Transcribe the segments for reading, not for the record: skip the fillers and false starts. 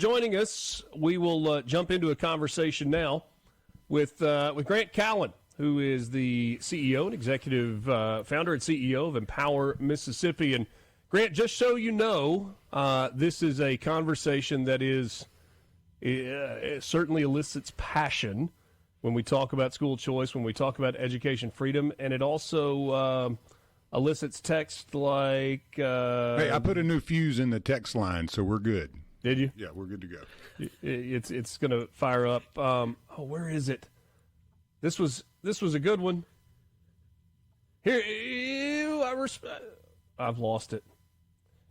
Joining us, we will jump into a conversation now with Grant Callen, who is the CEO and executive founder and CEO of Empower Mississippi. And Grant, just so you know, this is a conversation that it certainly elicits passion when we talk about school choice, when we talk about education freedom, and it also elicits text like... hey, I put a new fuse in the text line, so we're good. Did you? Yeah, we're good to go. It's going to fire up. Where is it? This was a good one. Here, I've lost it.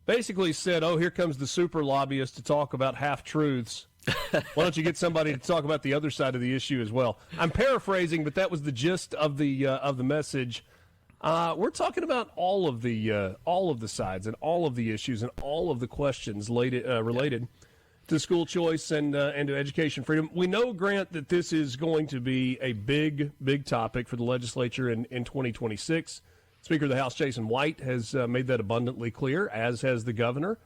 Basically said, here comes the super lobbyist to talk about half-truths. Why don't you get somebody to talk about the other side of the issue as well? I'm paraphrasing, but that was the gist of the message. We're talking about all of the sides and all of the issues and all of the questions related to school choice and to education freedom. We know, Grant, that this is going to be a big topic for the legislature in 2026. Speaker of the House, Jason White, has made that abundantly clear, as has the governor.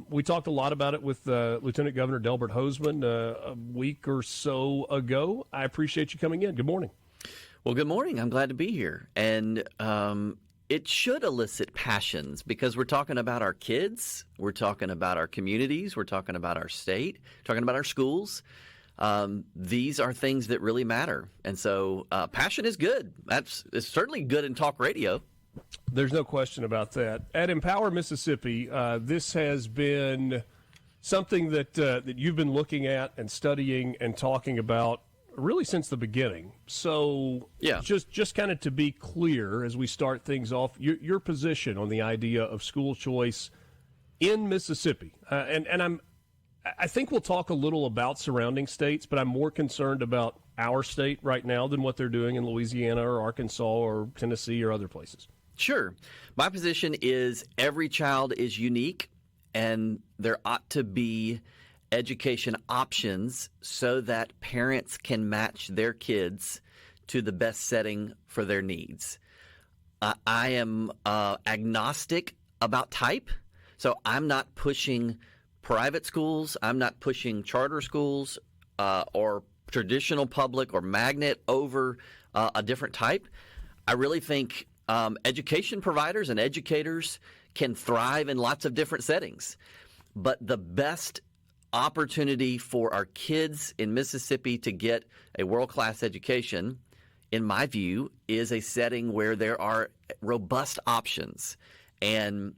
We talked a lot about it with Lieutenant Governor Delbert Hosemann a week or so ago. I appreciate you coming in. Good morning. Well, good morning. I'm glad to be here. And it should elicit passions because we're talking about our kids. We're talking about our communities. We're talking about our state, talking about our schools. These are things that really matter. And so passion is good. It's certainly good in talk radio. There's no question about that. At Empower Mississippi, this has been something that you've been looking at and studying and talking about really since the beginning. So just kind of to be clear as we start things off, your position on the idea of school choice in Mississippi. I think we'll talk a little about surrounding states, but I'm more concerned about our state right now than what they're doing in Louisiana or Arkansas or Tennessee or other places. Sure. My position is every child is unique and there ought to be education options so that parents can match their kids to the best setting for their needs. I am agnostic about type, so I'm not pushing private schools. I'm not pushing charter schools or traditional public or magnet over a different type. I really think education providers and educators can thrive in lots of different settings, but the best opportunity for our kids in Mississippi to get a world-class education, in my view, is a setting where there are robust options. And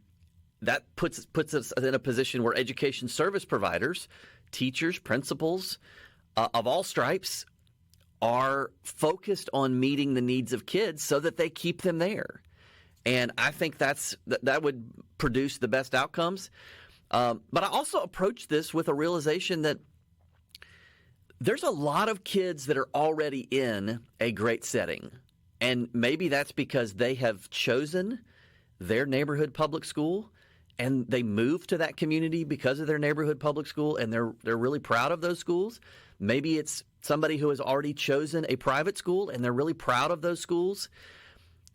that puts us in a position where education service providers, teachers, principals of all stripes are focused on meeting the needs of kids so that they keep them there. And I think that would produce the best outcomes. But I also approach this with a realization that there's a lot of kids that are already in a great setting. And maybe that's because they have chosen their neighborhood public school and they moved to that community because of their neighborhood public school and they're really proud of those schools. Maybe it's somebody who has already chosen a private school and they're really proud of those schools.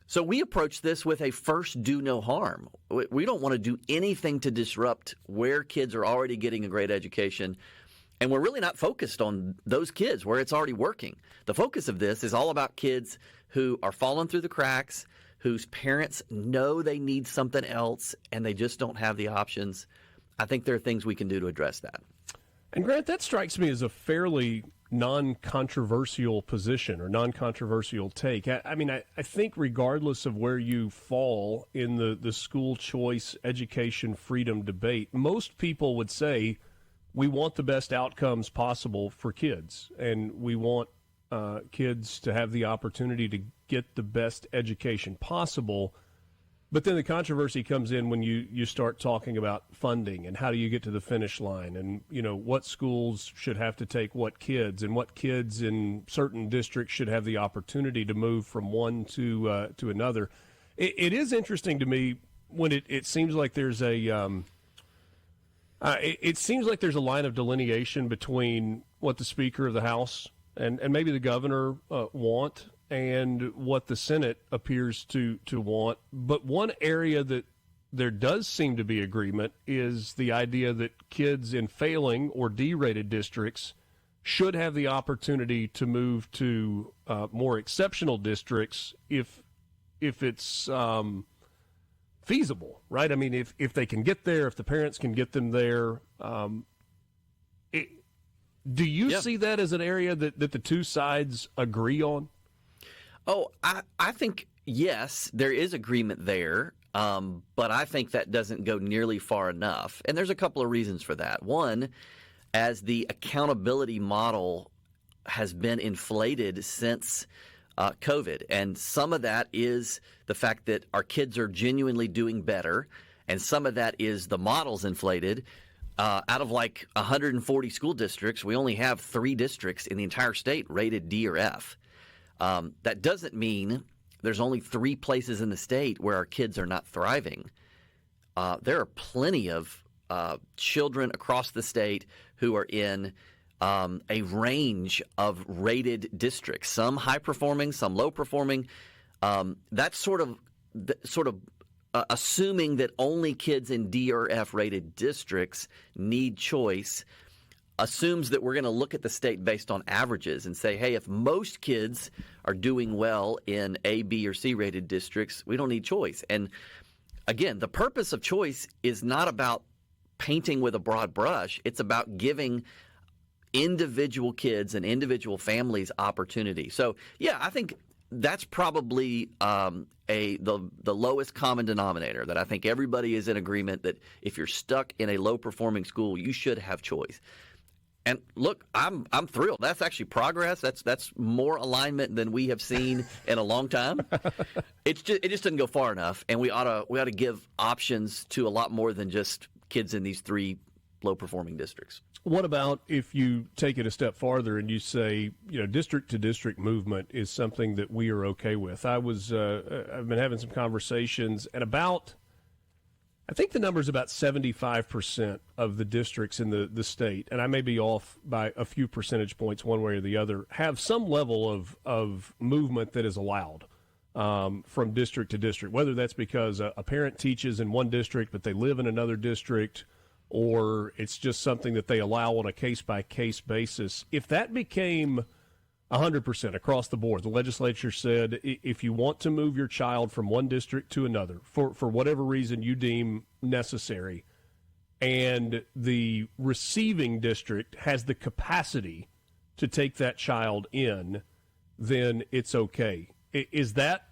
So we approach this with a first do no harm. We don't want to do anything to disrupt where kids are already getting a great education. And we're really not focused on those kids where it's already working. The focus of this is all about kids who are falling through the cracks, whose parents know they need something else and they just don't have the options. I think there are things we can do to address that. And Grant, that strikes me as a fairly non-controversial position or non-controversial take. I think regardless of where you fall in the school choice education freedom debate, most people would say we want the best outcomes possible for kids, and we want kids to have the opportunity to get the best education possible. But then the controversy comes in when you start talking about funding and how do you get to the finish line and, what schools should have to take what kids and what kids in certain districts should have the opportunity to move from one to another. It is interesting to me when it seems like there's a line of delineation between what the Speaker of the House and maybe the governor want and what the Senate appears to want. But one area that there does seem to be agreement is the idea that kids in failing or D-rated districts should have the opportunity to move to more exceptional districts if it's feasible, right? I mean, if they can get there, if the parents can get them there. Do you see that as an area that the two sides agree on? Oh, I think, yes, there is agreement there, but I think that doesn't go nearly far enough. And there's a couple of reasons for that. One, as the accountability model has been inflated since COVID, and some of that is the fact that our kids are genuinely doing better, and some of that is the model's inflated. Out of like 140 school districts, we only have 3 districts in the entire state rated D or F. That doesn't mean there's only 3 places in the state where our kids are not thriving. There are plenty of children across the state who are in a range of rated districts, some high performing, some low performing. That's sort of assuming that only kids in D or F rated districts need choice, assumes that we're going to look at the state based on averages and say, hey, if most kids are doing well in A, B, or C rated districts, we don't need choice. And again, the purpose of choice is not about painting with a broad brush. It's about giving individual kids and individual families opportunity. So, yeah, I think that's probably the lowest common denominator, that I think everybody is in agreement that if you're stuck in a low-performing school, you should have choice. And look, I'm thrilled. That's actually progress. That's more alignment than we have seen in a long time. It just doesn't go far enough, and we ought to give options to a lot more than just kids in these 3 low-performing districts. What about if you take it a step farther and you say, district-to-district movement is something that we are okay with? I've been having some conversations, and I think the number is about 75% of the districts in the state, and I may be off by a few percentage points one way or the other, have some level of movement that is allowed from district to district, whether that's because a parent teaches in one district but they live in another district, or it's just something that they allow on a case-by-case basis. If that became 100% across the board, the legislature said if you want to move your child from one district to another for whatever reason you deem necessary, and the receiving district has the capacity to take that child in, then it's okay. Is that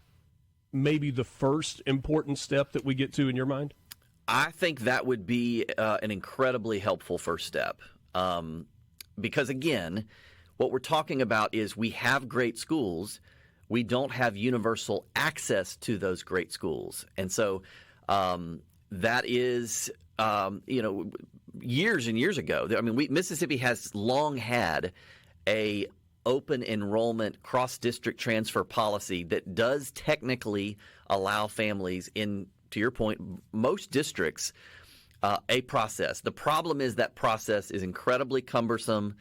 maybe the first important step that we get to in your mind? I think that would be an incredibly helpful first step because, again, what we're talking about is we have great schools. We don't have universal access to those great schools. And so that is, years and years ago. I mean, Mississippi has long had a open enrollment cross-district transfer policy that does technically allow families in, to your point, most districts, a process. The problem is that process is incredibly cumbersome,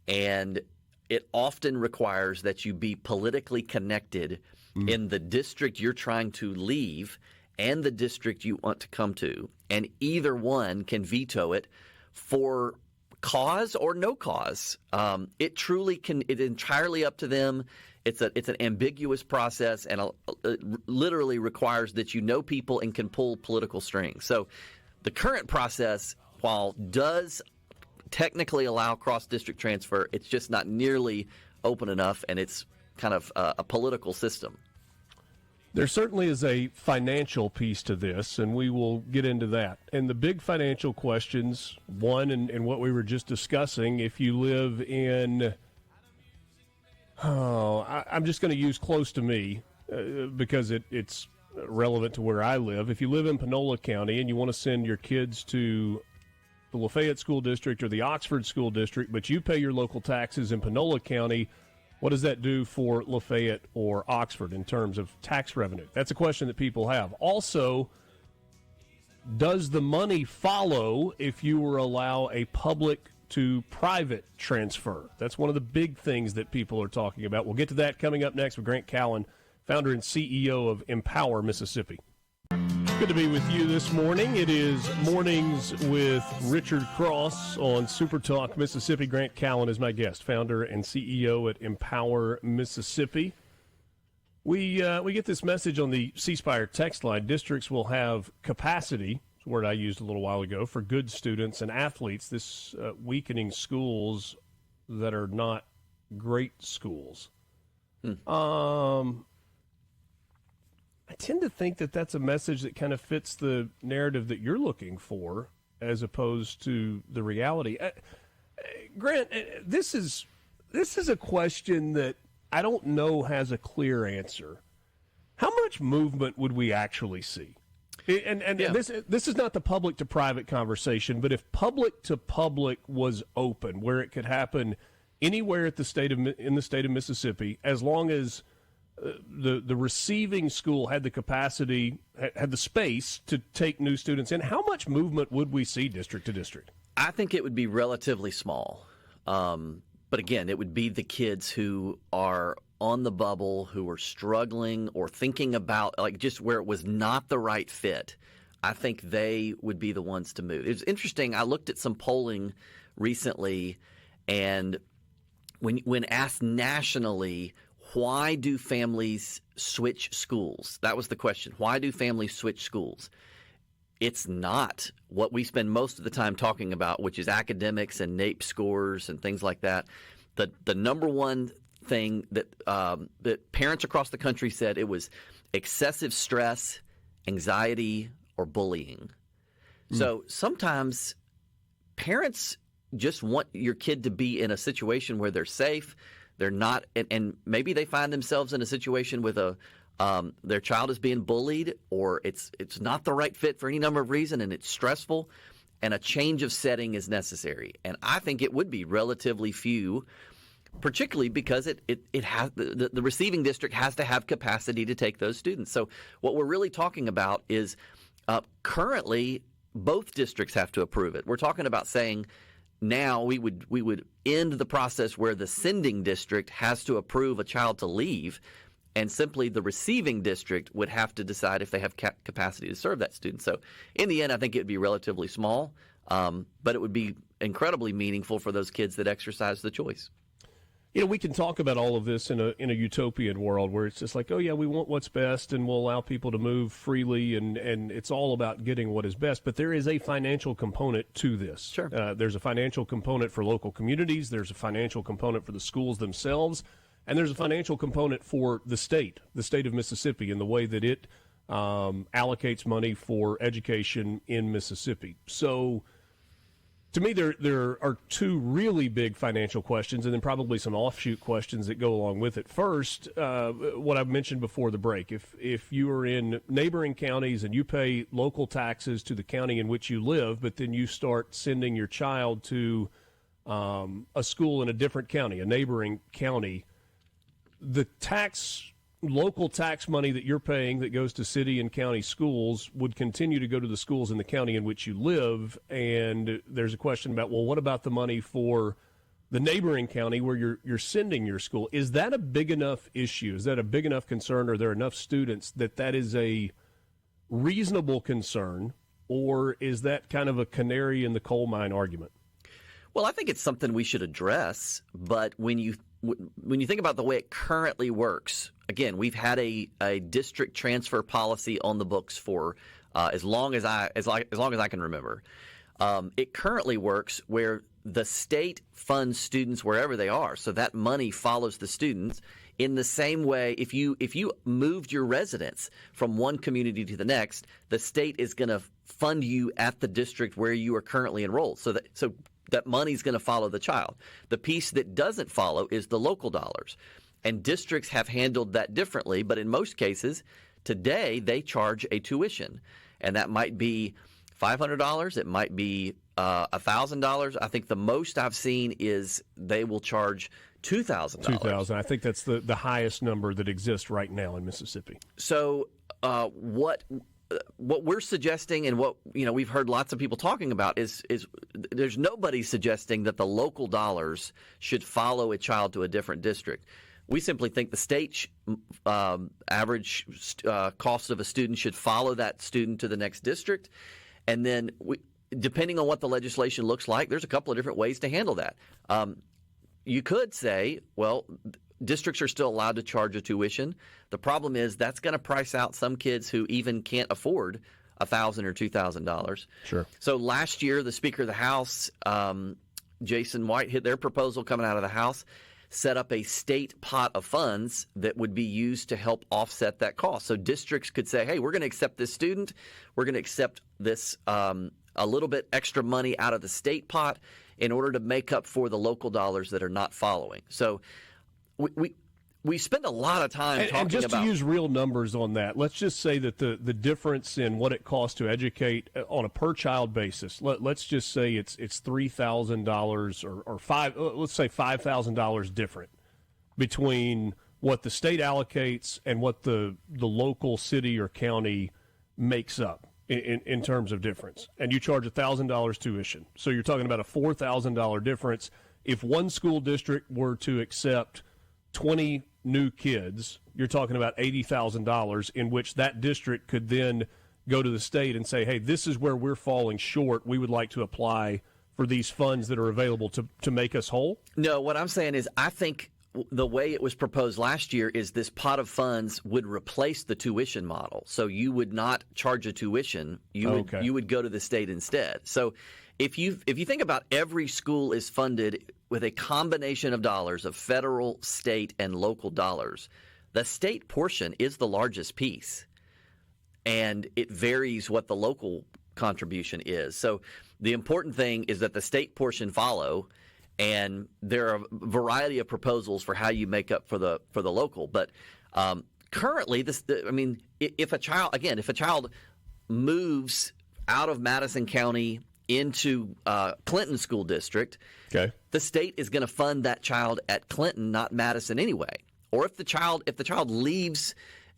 and it often requires that you be politically connected in the district you're trying to leave and the district you want to come to. And either one can veto it for cause or no cause. It truly can. It's entirely up to them. It's an ambiguous process, and it literally requires that you know people and can pull political strings. So the current process, while does technically allow cross-district transfer, it's just not nearly open enough, and it's kind of a political system. There certainly is a financial piece to this, and we will get into that. And the big financial questions, one, and what we were just discussing, if you live in, I'm just going to use close to me because it's relevant to where I live. If you live in Panola County and you want to send your kids to the Lafayette School District or the Oxford School District, but you pay your local taxes in Panola County, what does that do for Lafayette or Oxford in terms of tax revenue? That's a question that people have. Also, does the money follow if you were allow a public to private transfer? That's one of the big things that people are talking about. We'll get to that coming up next with Grant Callen, founder and CEO of Empower Mississippi. Good to be with you this morning. It is Mornings with Richard Cross on SuperTalk Mississippi. Grant Callen is my guest, founder and CEO at Empower Mississippi. We get this message on the C Spire text line. Districts will have capacity, a word I used a little while ago, for good students and athletes. This weakening schools that are not great schools. I tend to think that that's a message that kind of fits the narrative that you're looking for as opposed to the reality. Grant, this is a question that I don't know has a clear answer. How much movement would we actually see? And yeah. This is not the public to private conversation, but if public to public was open, where it could happen anywhere in the state of Mississippi, as long as the receiving school had the capacity, had the space to take new students in, how much movement would we see district to district? I think it would be relatively small. But again, it would be the kids who are on the bubble, who are struggling or thinking about like just where it was not the right fit. I think they would be the ones to move. It's interesting. I looked at some polling recently, and when asked nationally, why do families switch schools? That was the question. Why do families switch schools? It's not what we spend most of the time talking about, which is academics and NAEP scores and things like that. The number one thing that parents across the country said, it was excessive stress, anxiety, or bullying. So sometimes parents just want your kid to be in a situation where they're safe. They're not, and maybe they find themselves in a situation with their child is being bullied, or it's not the right fit for any number of reasons, and it's stressful, and a change of setting is necessary. And I think it would be relatively few, particularly because it has the receiving district has to have capacity to take those students. So what we're really talking about is currently both districts have to approve it. We're talking about saying, now we would end the process where the sending district has to approve a child to leave, and simply the receiving district would have to decide if they have capacity to serve that student. So in the end, I think it would be relatively small, but it would be incredibly meaningful for those kids that exercise the choice. You know, we can talk about all of this in a utopian world where it's just like, oh yeah, we want what's best and we'll allow people to move freely, and it's all about getting what is best. But there is a financial component to this. Sure. There's a financial component for local communities. There's a financial component for the schools themselves. And there's a financial component for the state of Mississippi, and the way that it allocates money for education in Mississippi. So to me, there are two really big financial questions, and then probably some offshoot questions that go along with it. First, what I've mentioned before the break, if you are in neighboring counties and you pay local taxes to the county in which you live, but then you start sending your child to a school in a different county, a neighboring county, the local tax money that you're paying that goes to city and county schools would continue to go to the schools in the county in which you live. And there's a question about, well, what about the money for the neighboring county where you're sending your school? Is that a big enough issue? Is that a big enough concern? Are there enough students that is a reasonable concern? Or is that kind of a canary in the coal mine argument? Well, I think it's something we should address, but when you think about the way it currently works, again, we've had a district transfer policy on the books for as long as I can remember. It currently works where the state funds students wherever they are, so that money follows the students. In the same way, if you moved your residence from one community to the next, the state is going to fund you at the district where you are currently enrolled. So that money is going to follow the child. The piece that doesn't follow is the local dollars. And districts have handled that differently, but in most cases, today they charge a tuition. And that might be $500, it might be $1,000. I think the most I've seen is they will charge $2,000. $2,000. I think that's the highest number that exists right now in Mississippi. So what we're suggesting, and what we've heard lots of people talking about, is there's nobody suggesting that the local dollars should follow a child to a different district. We simply think the state average cost of a student should follow that student to the next district. And then depending on what the legislation looks like, there's a couple of different ways to handle that. You could say, well, districts are still allowed to charge a tuition. The problem is that's going to price out some kids who even can't afford $1,000 or $2,000. Sure. So last year, the Speaker of the House, Jason White, hit their proposal coming out of the House, set up a state pot of funds that would be used to help offset that cost. So districts could say, hey, we're going to accept this student. We're going to accept this a little bit extra money out of the state pot in order to make up for the local dollars that are not following. So we spend a lot of time talking about... And just to use real numbers on that, let's just say that the difference in what it costs to educate on a per-child basis, let's just say it's $3,000 or let's say $5,000 different between what the state allocates and what the local city or county makes up in terms of difference. And you charge $1,000 tuition. So you're talking about a $4,000 difference. If one school district were to accept 20 new kids, you're talking about $80,000, in which that district could then go to the state and say, hey, this is where we're falling short. We would like to apply for these funds that are available to make us whole? No, what I'm saying is I think the way it was proposed last year is this pot of funds would replace the tuition model. So you would not charge a tuition. You would go to the state instead. So if you think about every school is funded with a combination of dollars of federal, state, and local dollars, the state portion is the largest piece. And it varies what the local contribution is. So the important thing is that the state portion follow, and there are a variety of proposals for how you make up for the local. But currently, if a child moves out of Madison County into Clinton School District, the state is going to fund that child at Clinton, not Madison anyway. Or if the child leaves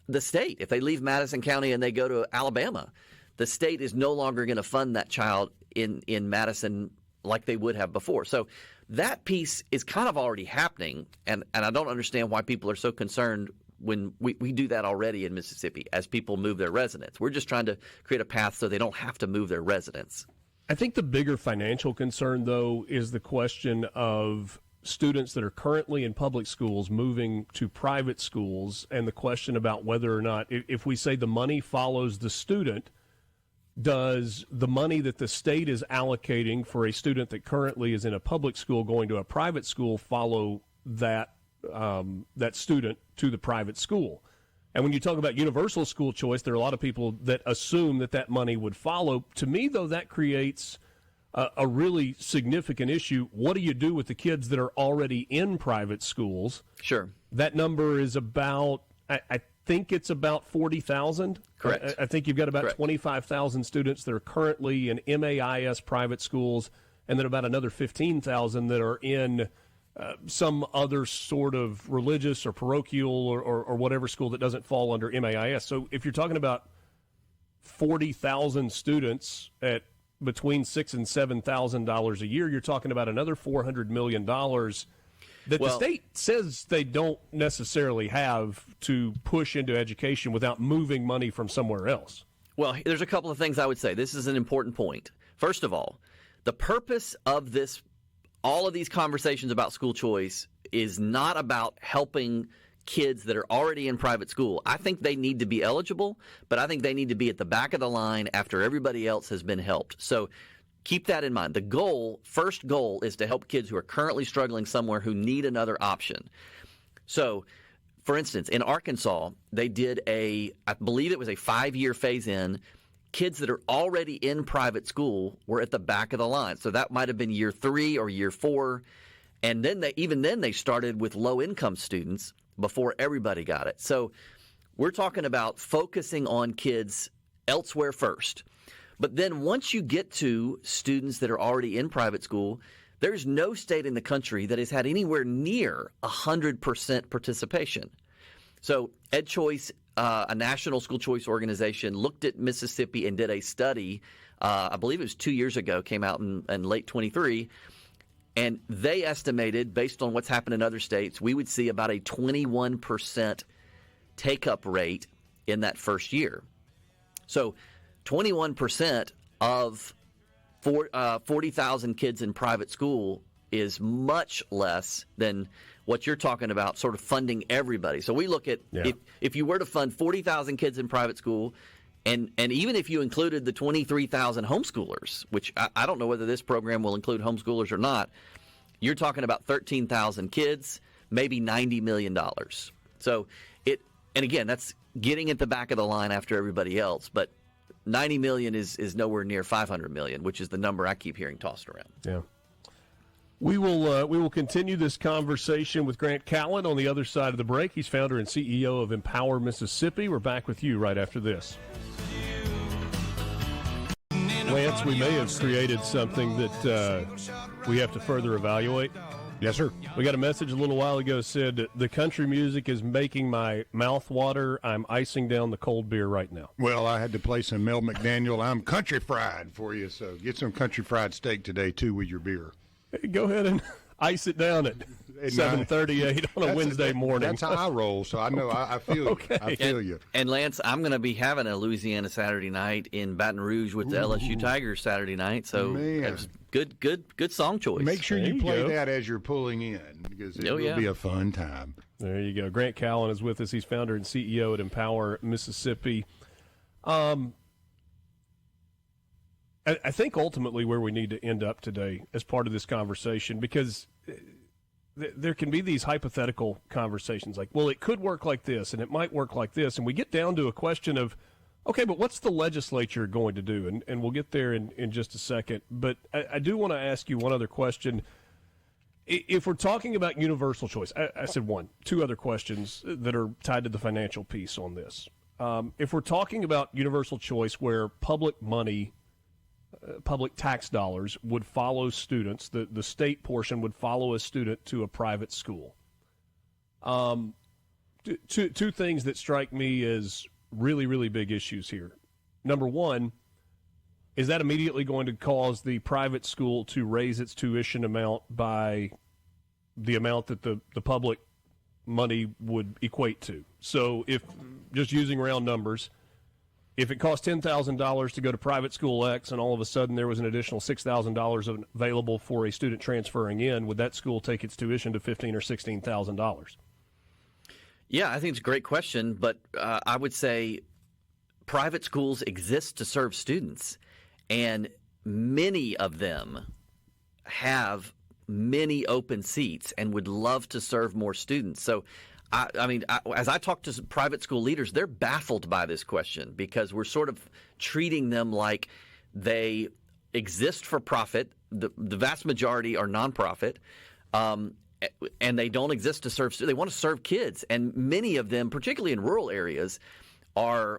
the state, if they leave Madison County and they go to Alabama, the state is no longer going to fund that child in Madison like they would have before. So that piece is kind of already happening, and I don't understand why people are so concerned when we do that already in Mississippi as people move their residents. We're just trying to create a path so they don't have to move their residents. I think the bigger financial concern, though, is the question of students that are currently in public schools moving to private schools, and the question about whether or not, if we say the money follows the student, does the money that the state is allocating for a student that currently is in a public school going to a private school follow that student to the private school? And when you talk about universal school choice, there are a lot of people that assume that money would follow. To me, though, that creates a really significant issue. What do you do with the kids that are already in private schools? Sure. That number is about, I think it's about 40,000. Correct. I think you've got about 25,000 students that are currently in MAIS private schools, and then about another 15,000 that are in some other sort of religious or parochial or whatever school that doesn't fall under MAIS. So if you're talking about 40,000 students at between $6,000 and $7,000 a year, you're talking about another $400 million that the state says they don't necessarily have to push into education without moving money from somewhere else. Well, there's a couple of things I would say. This is an important point. First of all, the purpose of all of these conversations about school choice is not about helping kids that are already in private school. I think they need to be eligible, but I think they need to be at the back of the line after everybody else has been helped. So keep that in mind. The first goal is to help kids who are currently struggling somewhere who need another option. So, for instance, in Arkansas, they did I believe it was a 5-year phase-in. Kids that are already in private school were at the back of the line. So that might have been year 3 or year 4. And then they started with low-income students before everybody got it. So we're talking about focusing on kids elsewhere first. But then once you get to students that are already in private school, there's no state in the country that has had anywhere near 100% participation. So EdChoice, a national school choice organization, looked at Mississippi and did a study, I believe it was 2 years ago, came out in late 23, And they estimated, based on what's happened in other states, we would see about a 21% take-up rate in that first year. So 21% of 40,000 kids in private school is much less than what you're talking about, sort of funding everybody. So we look at if you were to fund 40,000 kids in private school, and even if you included the 23,000 homeschoolers, which I don't know whether this program will include homeschoolers or not, you're talking about 13,000 kids, maybe $90 million. So and again, that's getting at the back of the line after everybody else, but 90 million is nowhere near 500 million, which is the number I keep hearing tossed around. Yeah. We will continue this conversation with Grant Callen on the other side of the break. He's founder and CEO of Empower Mississippi. We're back with you right after this. Lance, we may have created something that we have to further evaluate. Yes, sir. We got a message a little while ago said, the country music is making my mouth water. I'm icing down the cold beer right now. Well, I had to play some Mel McDaniel. I'm country fried for you, so get some country fried steak today, too, with your beer. Hey, go ahead and ice it down at 7:38 on a Wednesday morning. That's how I roll, so I know I feel Okay. you. I feel you. And Lance, I'm going to be having a Louisiana Saturday night in Baton Rouge with the LSU Tigers Saturday night. So it's good song choice. Make sure There you you play go. that as you're pulling in, because it will be a fun time. There you go. Grant Callen is with us. He's founder and CEO at Empower Mississippi. I think ultimately where we need to end up today as part of this conversation, because there can be these hypothetical conversations like, well, it could work like this and it might work like this. And we get down to a question of, okay, but what's the legislature going to do? And we'll get there in just a second. But I do want to ask you one other question. If we're talking about universal choice, I said two other questions that are tied to the financial piece on this. If we're talking about universal choice where public money, public tax dollars would follow students, the state portion would follow a student to a private school. Two things that strike me as really, really big issues here. Number one, is that immediately going to cause the private school to raise its tuition amount by the amount that the public money would equate to? So if, just using round numbers, if it cost $10,000 to go to private school X and all of a sudden there was an additional $6,000 available for a student transferring in, would that school take its tuition to $15,000 or $16,000? Yeah, I think it's a great question, but I would say private schools exist to serve students, and many of them have many open seats and would love to serve more students. So as I talk to some private school leaders, they're baffled by this question because we're sort of treating them like they exist for profit. The vast majority are nonprofit, and they don't exist to serve. They want to serve kids, and many of them, particularly in rural areas, would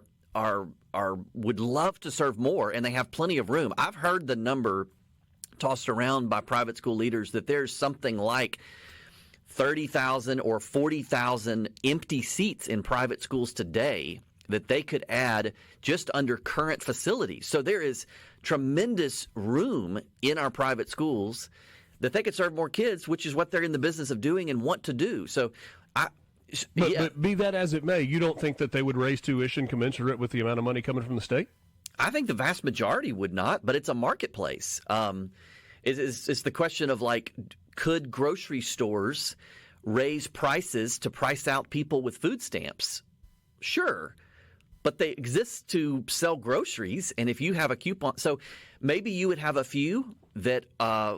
love to serve more, and they have plenty of room. I've heard the number tossed around by private school leaders that there's something like 30,000 or 40,000 empty seats in private schools today that they could add just under current facilities. So there is tremendous room in our private schools that they could serve more kids, which is what they're in the business of doing and want to do. So, But be that as it may, you don't think that they would raise tuition commensurate with the amount of money coming from the state? I think the vast majority would not, but it's a marketplace. It's the question of, like, could grocery stores raise prices to price out people with food stamps? Sure, but they exist to sell groceries, and if you have a coupon, so maybe you would have a few that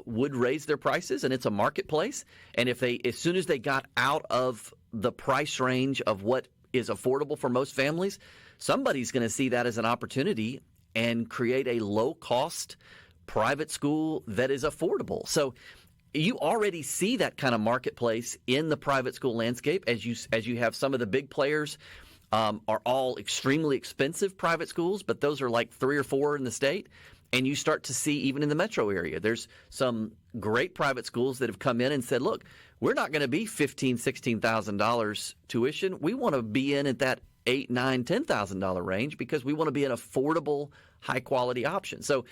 would raise their prices, and it's a marketplace. And if as soon as they got out of the price range of what is affordable for most families, somebody's going to see that as an opportunity and create a low-cost private school that is affordable. So you already see that kind of marketplace in the private school landscape as you have some of the big players are all extremely expensive private schools, but those are like 3 or 4 in the state. And you start to see even in the metro area, there's some great private schools that have come in and said, look, we're not going to be $15,000, $16,000 tuition. We want to be in at that $8,000, $9,000, $10,000 range because we want to be an affordable, high-quality option. So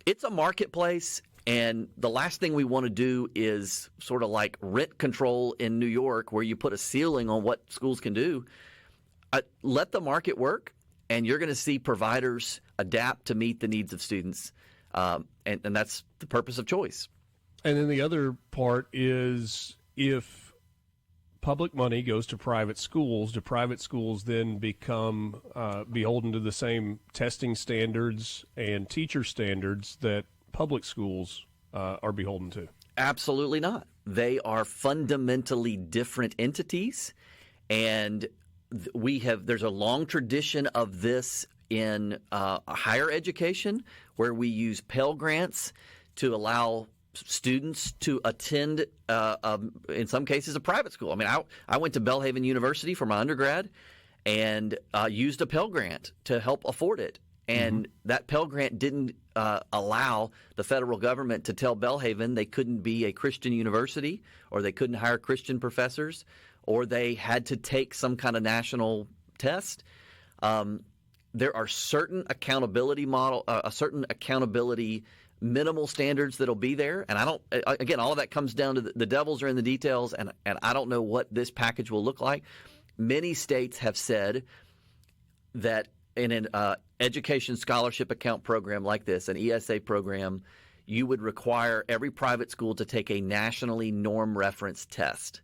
it's a marketplace, And the last thing we want to do is sort of like rent control in New York, where you put a ceiling on what schools can do. Let the market work, and you're going to see providers adapt to meet the needs of students. And that's the purpose of choice. And then the other part is, if public money goes to private schools, do private schools then become beholden to the same testing standards and teacher standards that public schools are beholden to? Absolutely not. They are fundamentally different entities, and there's a long tradition of this in higher education, where we use Pell Grants to allow students to attend, in some cases, a private school. I mean, I went to Belhaven University for my undergrad and used a Pell Grant to help afford it. And that Pell Grant didn't allow the federal government to tell Belhaven they couldn't be a Christian university, or they couldn't hire Christian professors, or they had to take some kind of national test. There are certain accountability minimal standards that'll be there, and again, all of that comes down to the devils are in the details, and I don't know what this package will look like. Many states have said that in an education scholarship account program like this, an ESA program, you would require every private school to take a nationally norm reference test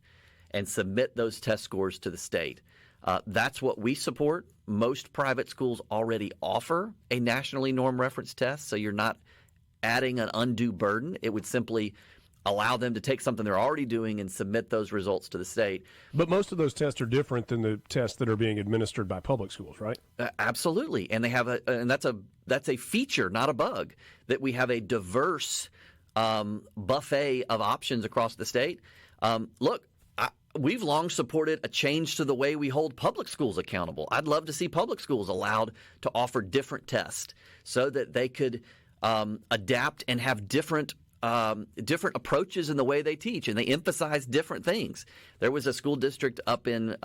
and submit those test scores to the state. That's what we support. Most private schools already offer a nationally norm reference test, so you're not adding an undue burden. It would simply allow them to take something they're already doing and submit those results to the state. But most of those tests are different than the tests that are being administered by public schools, right? Absolutely, and they have that's a feature, not a bug, that we have a diverse buffet of options across the state. Look, we've long supported a change to the way we hold public schools accountable. I'd love to see public schools allowed to offer different tests so that they could adapt and have different approaches in the way they teach, and they emphasize different things. There was a school district up in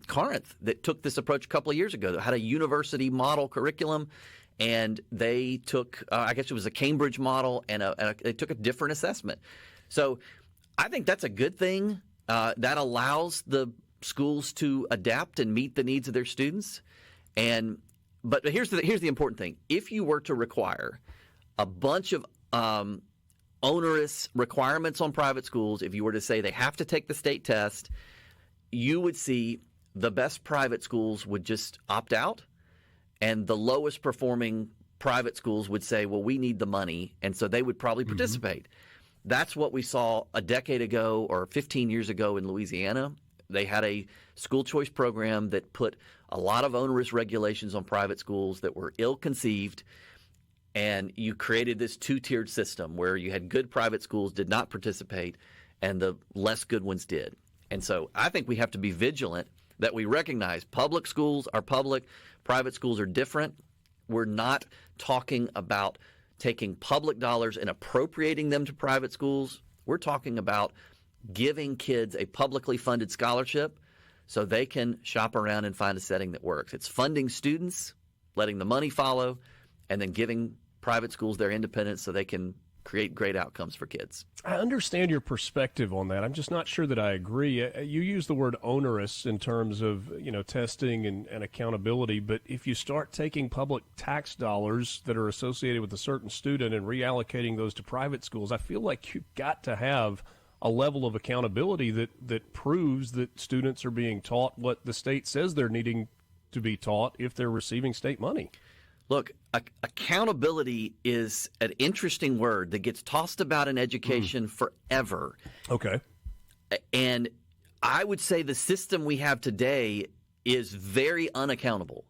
Corinth that took this approach a couple of years ago that had a university model curriculum, and they took, I guess it was a Cambridge model, and they took a different assessment. So I think that's a good thing. That allows the schools to adapt and meet the needs of their students. But here's the important thing. If you were to require a bunch of onerous requirements on private schools, if you were to say they have to take the state test, you would see the best private schools would just opt out, and the lowest performing private schools would say, well, we need the money, and so they would probably participate. That's what we saw a decade ago or 15 years ago in Louisiana. They had a school choice program that put a lot of onerous regulations on private schools that were ill-conceived, and you created this two-tiered system where you had good private schools did not participate and the less good ones did. And so I think we have to be vigilant that we recognize public schools are public, private schools are different. We're not talking about taking public dollars and appropriating them to private schools. We're talking about giving kids a publicly funded scholarship so they can shop around and find a setting that works. It's funding students, letting the money follow, and then giving private schools their independence so they can create great outcomes for kids. I understand your perspective on that. I'm just not sure that I agree. You use the word onerous in terms of, testing and accountability, but if you start taking public tax dollars that are associated with a certain student and reallocating those to private schools, I feel like you've got to have a level of accountability that proves that students are being taught what the state says they're needing to be taught if they're receiving state money. Look, accountability is an interesting word that gets tossed about in education forever. Okay. And I would say the system we have today is very unaccountable.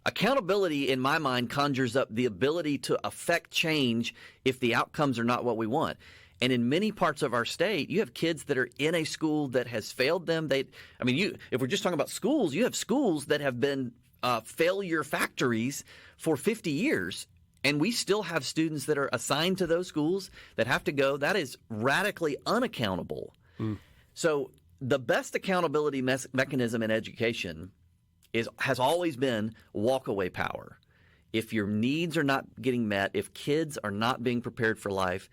Accountability, in my mind, conjures up the ability to affect change if the outcomes are not what we want. And in many parts of our state, you have kids that are in a school that has failed them. If we're just talking about schools, you have schools that have been failure factories for 50 years, and we still have students that are assigned to those schools that have to go. That is radically unaccountable. So the best accountability mechanism in education has always been walkaway power. If your needs are not getting met, if kids are not being prepared for life,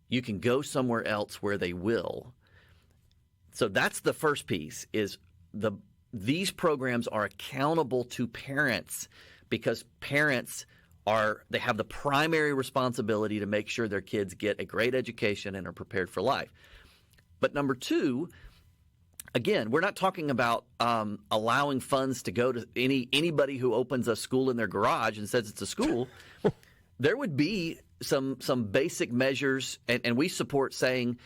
you can go somewhere else where they will. So that's the first piece, is these programs are accountable to parents, because parents they have the primary responsibility to make sure their kids get a great education and are prepared for life. But number two, again, we're not talking about allowing funds to go to anybody who opens a school in their garage and says it's a school. There would be some basic measures, and we support saying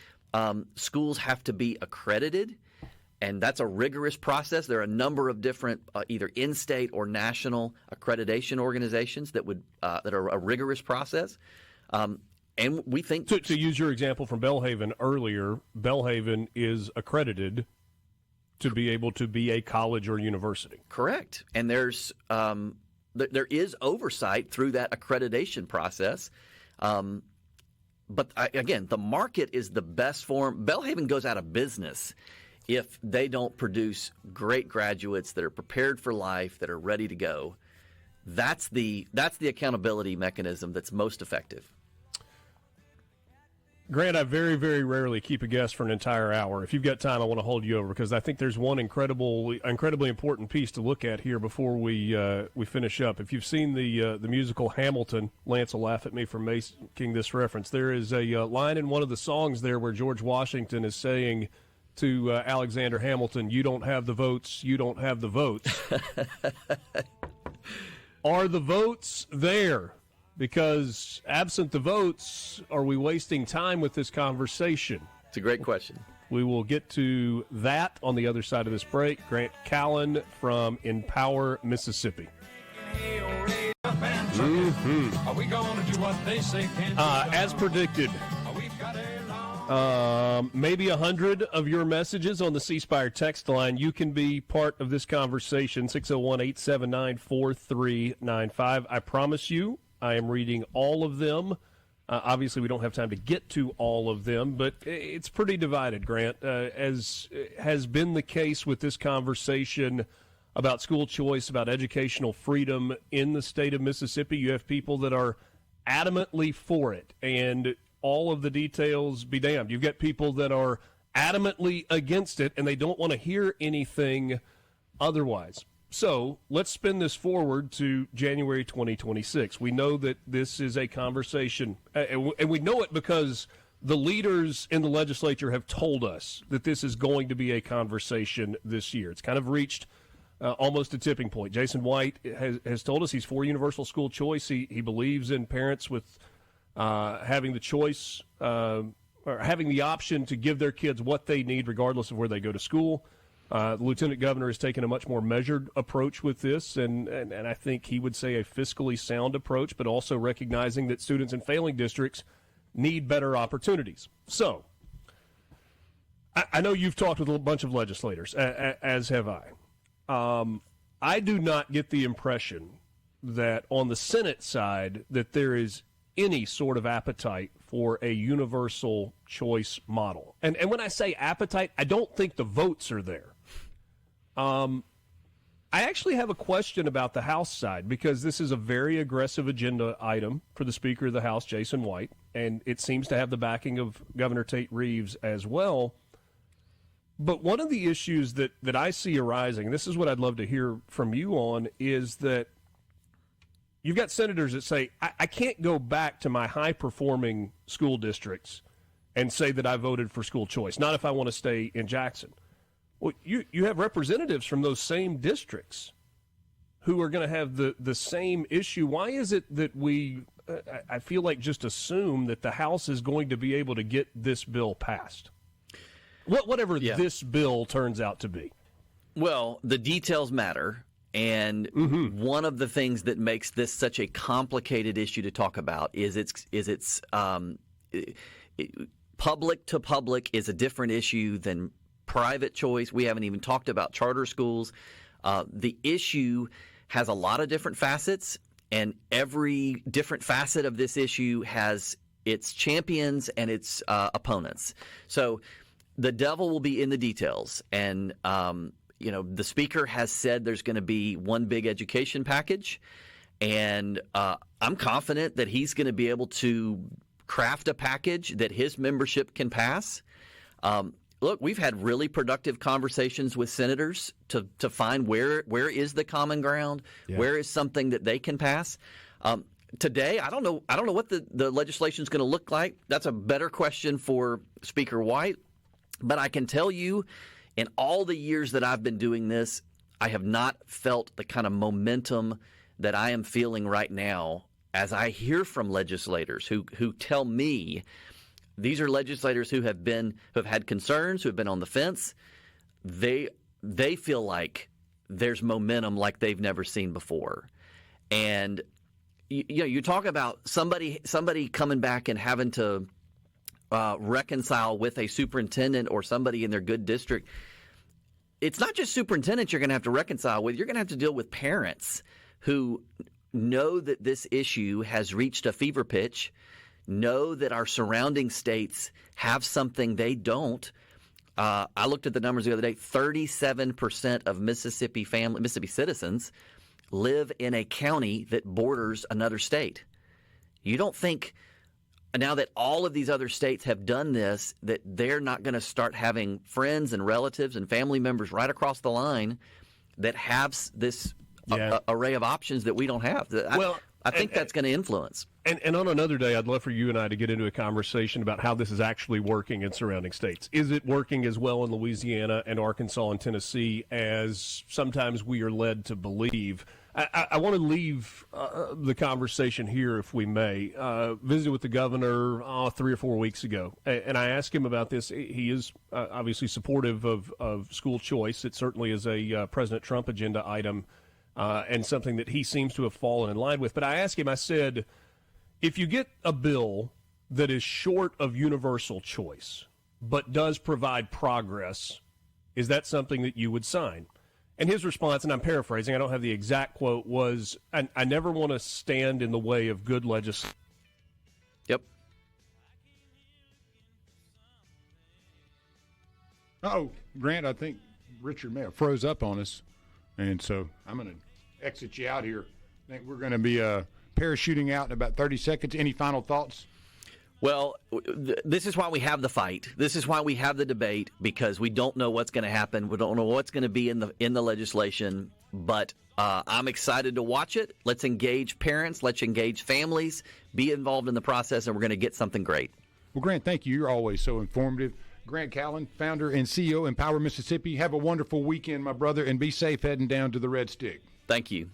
schools have to be accredited, and that's a rigorous process. There are a number of different either in-state or national accreditation organizations that are a rigorous process. And we think to use your example from Belhaven earlier, Belhaven is accredited to be able to be a college or university. Correct. And there is oversight through that accreditation process. But again, the market is the best form. Belhaven goes out of business if they don't produce great graduates that are prepared for life, that are ready to go. That's the accountability mechanism that's most effective. Grant, I very, very rarely keep a guest for an entire hour. If you've got time, I want to hold you over, because I think there's one incredibly important piece to look at here before we finish up. If you've seen the musical Hamilton, Lance will laugh at me for making this reference. There is a line in one of the songs there where George Washington is saying to Alexander Hamilton, "You don't have the votes, you don't have the votes." Are the votes there? Because absent the votes, are we wasting time with this conversation? It's a great question. We will get to that on the other side of this break. Grant Callen from Empower, Mississippi. As predicted, maybe 100 of your messages on the C Spire text line. You can be part of this conversation, 601-879-4395. I promise you, I am reading all of them. Obviously, we don't have time to get to all of them, but it's pretty divided, Grant, as has been the case with this conversation about school choice, about educational freedom in the state of Mississippi. You have people that are adamantly for it, and all of the details be damned. You've got people that are adamantly against it, and they don't want to hear anything otherwise. So let's spin this forward to January 2026. We know that this is a conversation, and we know it because the leaders in the legislature have told us that this is going to be a conversation this year. It's kind of reached almost a tipping point. Jason White has told us he's for universal school choice. He believes in parents with having the choice or having the option to give their kids what they need regardless of where they go to school. The lieutenant governor has taken a much more measured approach with this, and I think he would say a fiscally sound approach, but also recognizing that students in failing districts need better opportunities. So I know you've talked with a bunch of legislators, as have I. I do not get the impression that on the Senate side that there is any sort of appetite for a universal choice model. And when I say appetite, I don't think the votes are there. I actually have a question about the House side, because this is a very aggressive agenda item for the Speaker of the House, Jason White, and it seems to have the backing of Governor Tate Reeves as well. But one of the issues that I see arising, and this is what I'd love to hear from you on, is that you've got senators that say, I can't go back to my high-performing school districts and say that I voted for school choice, not if I want to stay in Jackson. Well, you have representatives from those same districts who are going to have the same issue. Why is it that we, I feel like, just assume that the House is going to be able to get this bill passed? Whatever this bill turns out to be. Well, the details matter. And one of the things that makes this such a complicated issue to talk about is it's public to public is a different issue than private choice. We haven't even talked about charter schools. The issue has a lot of different facets, and every different facet of this issue has its champions and its opponents. So the devil will be in the details, and the Speaker has said there's going to be one big education package, and I'm confident that he's going to be able to craft a package that his membership can pass. Look, we've had really productive conversations with senators to find where is the common ground, where is something that they can pass. Today, I don't know what the legislation is going to look like. That's a better question for Speaker White. But I can tell you, in all the years that I've been doing this, I have not felt the kind of momentum that I am feeling right now as I hear from legislators who tell me, these are legislators who have had concerns, who have been on the fence. They feel like there's momentum like they've never seen before. And you talk about somebody coming back and having to reconcile with a superintendent or somebody in their good district. It's not just superintendents you're going to have to reconcile with. You're going to have to deal with parents who know that this issue has reached a fever pitch, know that our surrounding states have something they don't. I looked at the numbers the other day. 37% of Mississippi citizens live in a county that borders another state. You don't think, now that all of these other states have done this, that they're not going to start having friends and relatives and family members right across the line that have this array of options that we don't have. I think that's going to influence. And on another day, I'd love for you and I to get into a conversation about how this is actually working in surrounding states. Is it working as well in Louisiana and Arkansas and Tennessee as sometimes we are led to believe? I want to leave the conversation here, if we may. Visited with the governor 3 or 4 weeks ago, and I asked him about this. He is obviously supportive of school choice. It certainly is a President Trump agenda item and something that he seems to have fallen in line with. But I asked him, I said, if you get a bill that is short of universal choice but does provide progress, is that something that you would sign? And his response, and I'm paraphrasing, I don't have the exact quote, was, I never want to stand in the way of good legislation. Yep. Oh, Grant, I think Richard may have froze up on us. And so I'm going to exit you out here. I think we're going to be parachuting out in about 30 seconds. Any final thoughts? Well, this is why we have the fight. This is why we have the debate, because we don't know what's going to happen. We don't know what's going to be in the legislation. But I'm excited to watch it. Let's engage parents. Let's engage families. Be involved in the process, and we're going to get something great. Well, Grant, thank you. You're always so informative. Grant Callen, founder and CEO of Empower Mississippi. Have a wonderful weekend, my brother, and be safe heading down to the Red Stick. Thank you.